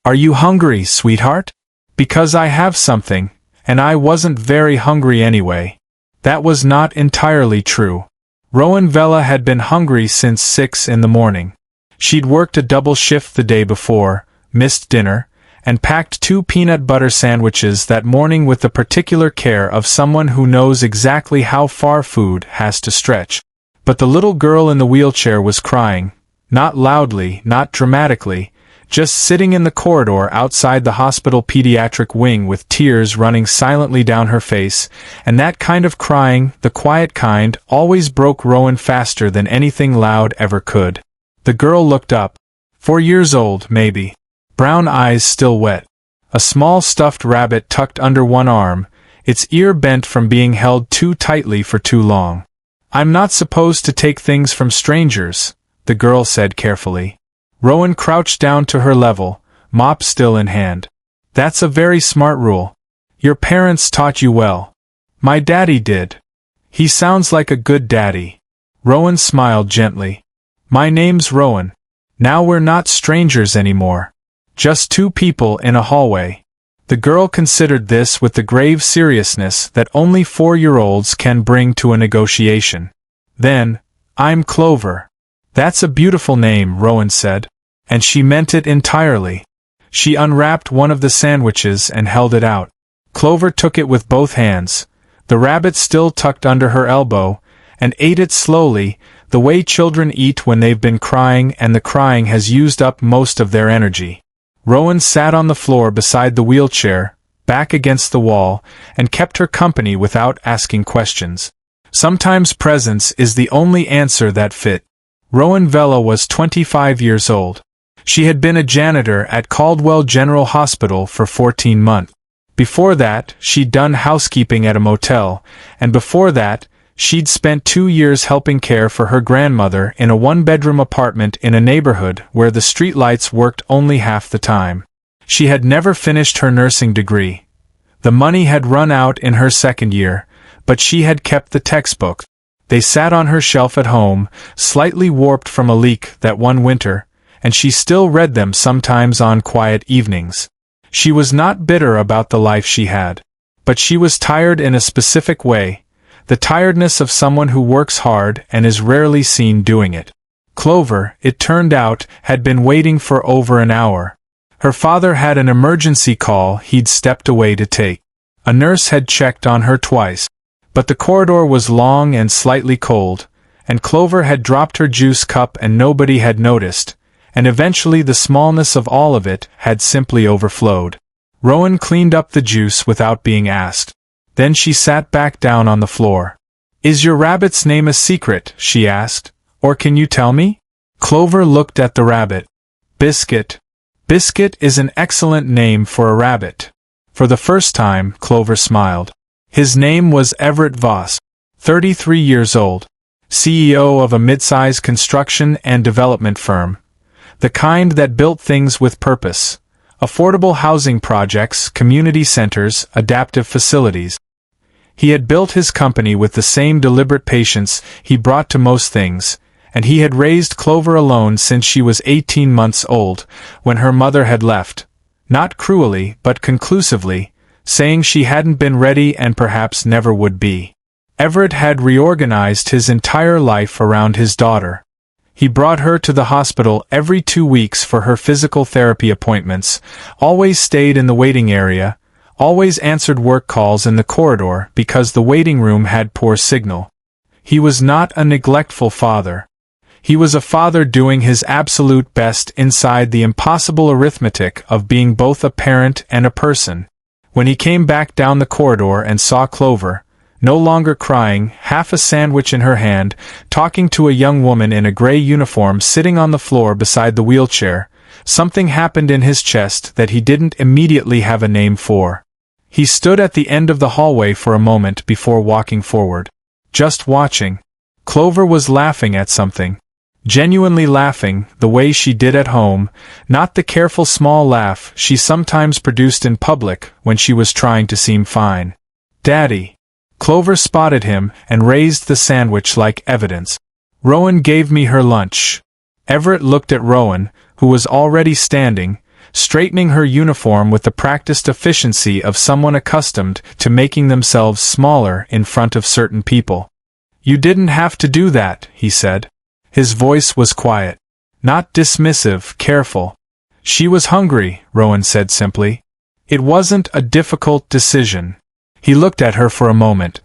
"Are you hungry, sweetheart?" "Because I have something, and I wasn't very hungry anyway." That was not entirely true. Rowan Vela had been hungry since 6 in the morning. She'd worked a double shift the day before, missed dinner, and packed 2 peanut butter sandwiches that morning with the particular care of someone who knows exactly how far food has to stretch. But the little girl in the wheelchair was crying, not loudly, not dramatically, just sitting in the corridor outside the hospital pediatric wing with tears running silently down her face, and that kind of crying, the quiet kind, always broke Rowan faster than anything loud ever could. The girl looked up. 4 years old, maybe. Brown eyes still wet. A small stuffed rabbit tucked under one arm, its ear bent from being held too tightly for too long. "I'm not supposed to take things from strangers," the girl said carefully. Rowan crouched down to her level, mop still in hand. "That's a very smart rule. Your parents taught you well." "My daddy did. He sounds like a good daddy." Rowan smiled gently. "My name's Rowan. Now we're not strangers anymore. Just 2 people in a hallway." The girl considered this with the grave seriousness that only 4-year-olds can bring to a negotiation. Then, "I'm Clover." "That's a beautiful name," Rowan said. And she meant it entirely. She unwrapped one of the sandwiches and held it out. Clover took it with both hands, the rabbit still tucked under her elbow, and ate it slowly, the way children eat when they've been crying and the crying has used up most of their energy. Rowan sat on the floor beside the wheelchair, back against the wall, and kept her company without asking questions. Sometimes presence is the only answer that fit. Rowan Vela was 25 years old. She had been a janitor at Caldwell General Hospital for 14 months. Before that, she'd done housekeeping at a motel, and before that, she'd spent 2 years helping care for her grandmother in a 1-bedroom apartment in a neighborhood where the streetlights worked only half the time. She had never finished her nursing degree. The money had run out in her 2nd year, but she had kept the textbooks. They sat on her shelf at home, slightly warped from a leak that one winter, and she still read them sometimes on quiet evenings. She was not bitter about the life she had. But she was tired in a specific way, the tiredness of someone who works hard and is rarely seen doing it. Clover, it turned out, had been waiting for over an hour. Her father had an emergency call he'd stepped away to take. A nurse had checked on her twice. But the corridor was long and slightly cold, and Clover had dropped her juice cup and nobody had noticed, and eventually the smallness of all of it had simply overflowed. Rowan cleaned up the juice without being asked. Then she sat back down on the floor. "Is your rabbit's name a secret?" she asked. "Or can you tell me?" Clover looked at the rabbit. "Biscuit. Biscuit is an excellent name for a rabbit." For the first time, Clover smiled. His name was Everett Voss, 33 years old, CEO of a mid-size construction and development firm, the kind that built things with purpose, affordable housing projects, community centers, adaptive facilities. He had built his company with the same deliberate patience he brought to most things, and he had raised Clover alone since she was 18 months old, when her mother had left, not cruelly but conclusively, saying she hadn't been ready and perhaps never would be. Everett had reorganized his entire life around his daughter. He brought her to the hospital every 2 weeks for her physical therapy appointments, always stayed in the waiting area, always answered work calls in the corridor because the waiting room had poor signal. He was not a neglectful father. He was a father doing his absolute best inside the impossible arithmetic of being both a parent and a person. When he came back down the corridor and saw Clover, no longer crying, half a sandwich in her hand, talking to a young woman in a gray uniform sitting on the floor beside the wheelchair, something happened in his chest that he didn't immediately have a name for. He stood at the end of the hallway for a moment before walking forward. Just watching. Clover was laughing at something. Genuinely laughing, the way she did at home, not the careful small laugh she sometimes produced in public when she was trying to seem fine. "Daddy." Clover spotted him and raised the sandwich like evidence. "Rowan gave me her lunch." Everett looked at Rowan, who was already standing, straightening her uniform with the practiced efficiency of someone accustomed to making themselves smaller in front of certain people. "You didn't have to do that," he said. His voice was quiet, not dismissive, careful. "She was hungry," Rowan said simply. "It wasn't a difficult decision." He looked at her for a moment.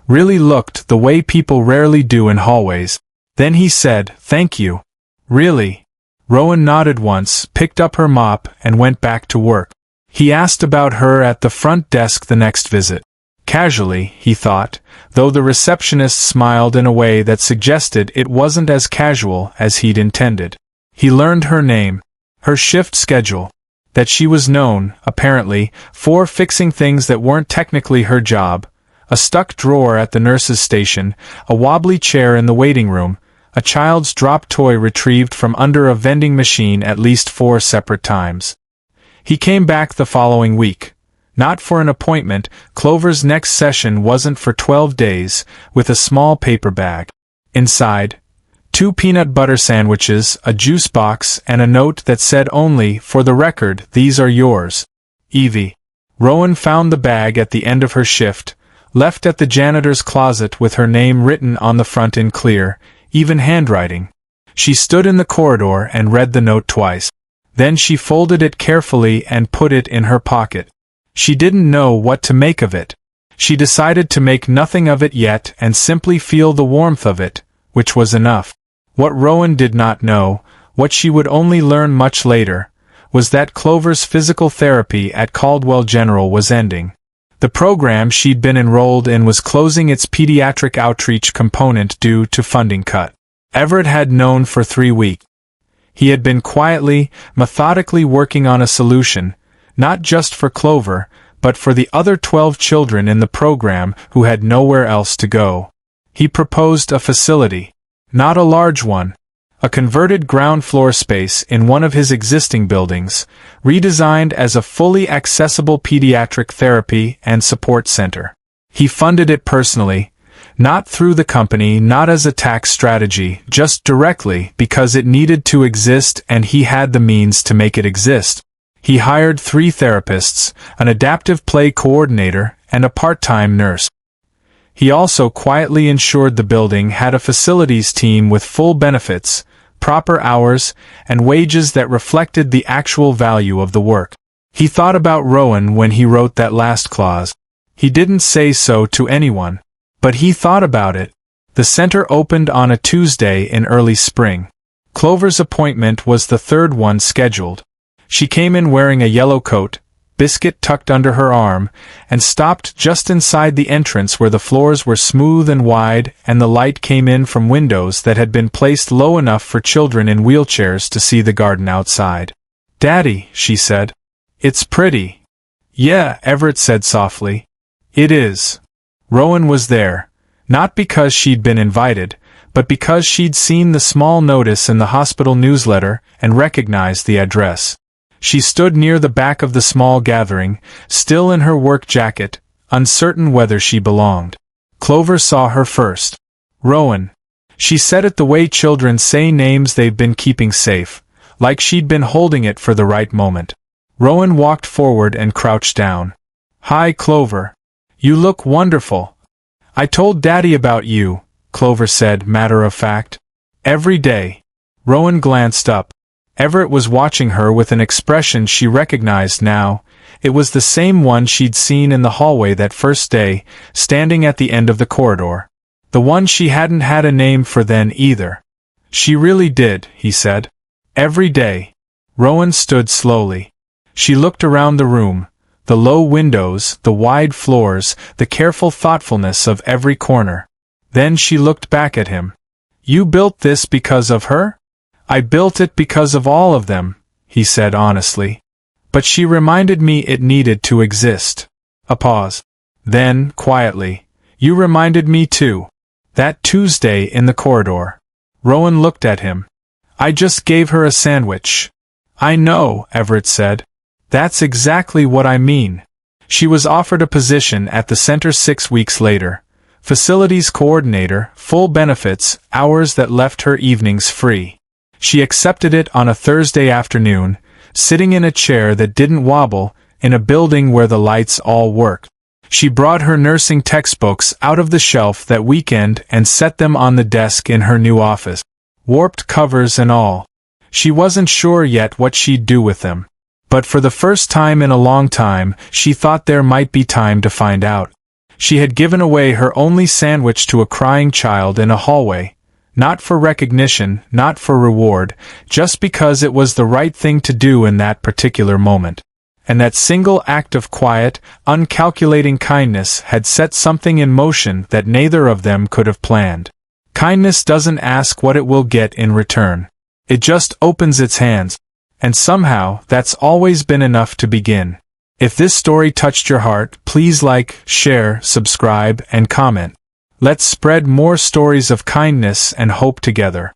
Really looked the way people rarely do in hallways. Then he said, "Thank you." "Really?" Rowan nodded once, picked up her mop, and went back to work. He asked about her at the front desk the next visit. Casually, he thought, though the receptionist smiled in a way that suggested it wasn't as casual as he'd intended. He learned her name, her shift schedule, that she was known, apparently, for fixing things that weren't technically her job: a stuck drawer at the nurse's station, a wobbly chair in the waiting room, a child's dropped toy retrieved from under a vending machine at least 4 separate times. He came back the following week. Not for an appointment. Clover's next session wasn't for 12 days, with a small paper bag. Inside, 2 peanut butter sandwiches, a juice box, and a note that said only, "For the record, these are yours, Evie." Rowan found the bag at the end of her shift, left at the janitor's closet with her name written on the front in clear, even handwriting. She stood in the corridor and read the note twice. Then she folded it carefully and put it in her pocket. She didn't know what to make of it. She decided to make nothing of it yet and simply feel the warmth of it, which was enough. What Rowan did not know, what she would only learn much later, was that Clover's physical therapy at Caldwell General was ending. The program she'd been enrolled in was closing its pediatric outreach component due to funding cut. Everett had known for 3 weeks. He had been quietly, methodically working on a solution, not just for Clover, but for the other 12 children in the program who had nowhere else to go. He proposed a facility. Not a large one. A converted ground floor space in one of his existing buildings, redesigned as a fully accessible pediatric therapy and support center. He funded it personally, not through the company, not as a tax strategy, just directly because it needed to exist and he had the means to make it exist. He hired 3 therapists, an adaptive play coordinator, and a part-time nurse. He also quietly ensured the building had a facilities team with full benefits, proper hours, and wages that reflected the actual value of the work. He thought about Rowan when he wrote that last clause. He didn't say so to anyone, but he thought about it. The center opened on a Tuesday in early spring. Clover's appointment was the 3rd one scheduled. She came in wearing a yellow coat, biscuit tucked under her arm, and stopped just inside the entrance where the floors were smooth and wide and the light came in from windows that had been placed low enough for children in wheelchairs to see the garden outside. "Daddy," she said. "It's pretty." "Yeah," Everett said softly. "It is." Rowan was there, not because she'd been invited, but because she'd seen the small notice in the hospital newsletter and recognized the address. She stood near the back of the small gathering, still in her work jacket, uncertain whether she belonged. Clover saw her first. "Rowan." She said it the way children say names they've been keeping safe, like she'd been holding it for the right moment. Rowan walked forward and crouched down. "Hi, Clover. You look wonderful." "I told Daddy about you," Clover said, matter of fact. "Every day." Rowan glanced up. Everett was watching her with an expression she recognized now. It was the same one she'd seen in the hallway that first day, standing at the end of the corridor. The one she hadn't had a name for then either. "She really did," he said. "Every day." Rowan stood slowly. She looked around the room, the low windows, the wide floors, the careful thoughtfulness of every corner. Then she looked back at him. "You built this because of her?" "I built it because of all of them," he said honestly. "But she reminded me it needed to exist." A pause. Then, quietly, "You reminded me too. That Tuesday in the corridor." Rowan looked at him. "I just gave her a sandwich." "I know," Everett said. "That's exactly what I mean." She was offered a position at the center 6 weeks later. Facilities coordinator, full benefits, hours that left her evenings free. She accepted it on a Thursday afternoon, sitting in a chair that didn't wobble, in a building where the lights all worked. She brought her nursing textbooks out of the shelf that weekend and set them on the desk in her new office. Warped covers and all. She wasn't sure yet what she'd do with them. But for the first time in a long time, she thought there might be time to find out. She had given away her only sandwich to a crying child in a hallway. Not for recognition, not for reward, just because it was the right thing to do in that particular moment. And that single act of quiet, uncalculating kindness had set something in motion that neither of them could have planned. Kindness doesn't ask what it will get in return. It just opens its hands. And somehow, that's always been enough to begin. If this story touched your heart, please like, share, subscribe, and comment. Let's spread more stories of kindness and hope together.